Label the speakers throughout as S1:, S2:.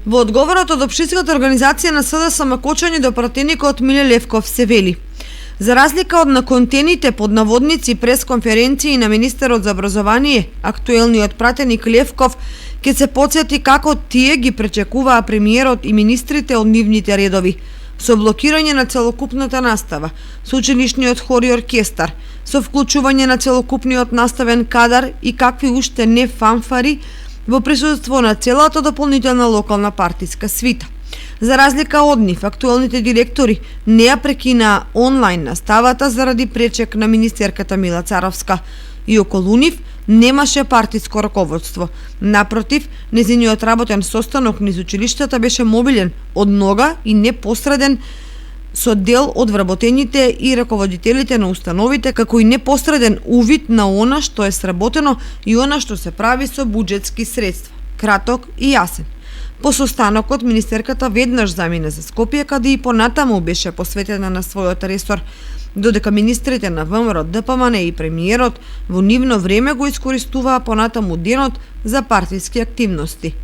S1: Во одговорот од општинската организација на СДСМ Кочани до пратеникот Миле Левков се вели: за разлика од наконтените под наводници пресконференции на министерот за образование, актуелниот пратеник Левков ќе се потсети како тие ги пречекуваа премиерот и министрите од нивните редови, со блокирање на целокупната настава, со училишниот хор и оркестар, со вклучување на целокупниот наставен кадар и какви уште не фанфари во присуство на целата дополнителна локална партиска свита. За разлика од нив, актуелните директори не ја прекинаа онлайн наставата заради пречек на министерката Мила Царовска и околу нив немаше партиско раководство. Напротив, незиниот работен состанок низ училиштата беше мобилен, од нога и непосреден, со дел од вработените и раководителите на установите, како и непосреден увид на она што е сработено и она што се прави со буџетски средства. Краток и јасен. По состанокот, министерката веднаш замина за Скопје, каде и понатаму беше посветена на својот ресор, додека министрите на ВМРО, ДПМН и премиерот во нивно време го искористуваа понатаму денот за партиски активности.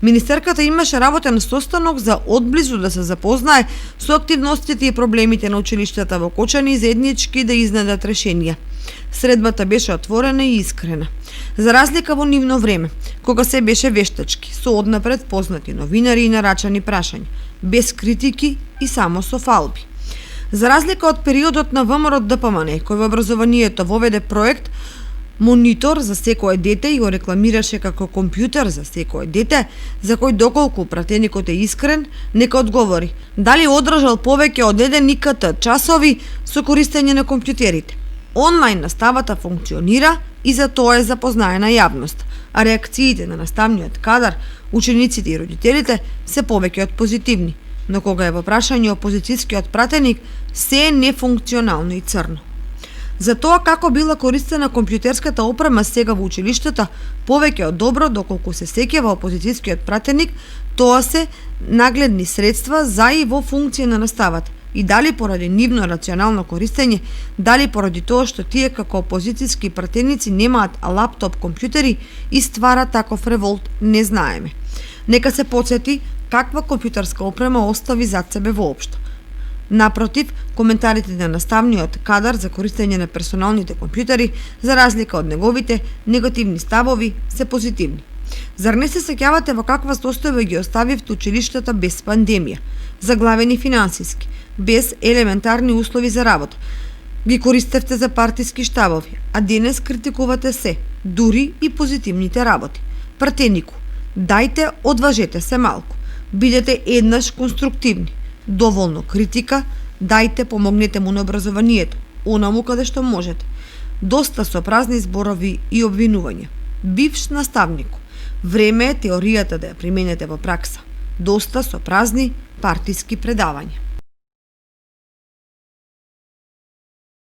S1: Министерката имаше работен состанок за одблизу да се запознае со активностите и проблемите на училиштата во Кочани и заеднички да изнедат решенија. Средбата беше отворена и искрена. За разлика во нивно време, кога се беше вештачки, со однапред познати новинари и нарачани прашања, без критики и само со фалби. За разлика од периодот на ВМРО ДПМН, кој во образованието воведе проект монитор за секое дете и го рекламираше како компјутер за секое дете, за кој доколку пратеникот е искрен, нека одговори дали одржал повеќе од 1 ИКТ часови со користење на компјутерите. Онлайн наставата функционира и за тоа е запознаена јавност, а реакциите на наставниот кадар, учениците и родителите се повеќе од позитивни, но кога е во прашање опозицијскиот пратеник, се е нефункционално и црно. За тоа како била користена компјутерската опрема сега во училиштата, повеќе од добро, доколку се сеќава опозицијскиот пратеник, тоа се нагледни средства за и во функција на наставата. И дали поради нивно рационално користење, дали поради тоа што тие како опозицијски пратеници немаат лаптоп компјутери и ствара таков револт, не знаеме. Нека се потсети каква компјутерска опрема остави зад себе воопшто. Напротив, коментарите на наставниот кадар за користење на персоналните компјутери, за разлика од неговите негативни ставови, се позитивни. Зар не се сеќавате во каква состојба ги оставивте училиштата без пандемија, заглавени финансиски, без елементарни услови за работа? Ги користевте за партиски штабови, а денес критикувате се, дури и позитивните работи. Пратенику, дајте, одважете се малку, бидете еднаш конструктивни. Доволно критика, дајте, помогнете му на образованието, онаму каде што можете. Доста со празни зборови и обвинувања. Бивш наставнику, време е теоријата да ја применете во пракса. Доста со празни партиски предавања.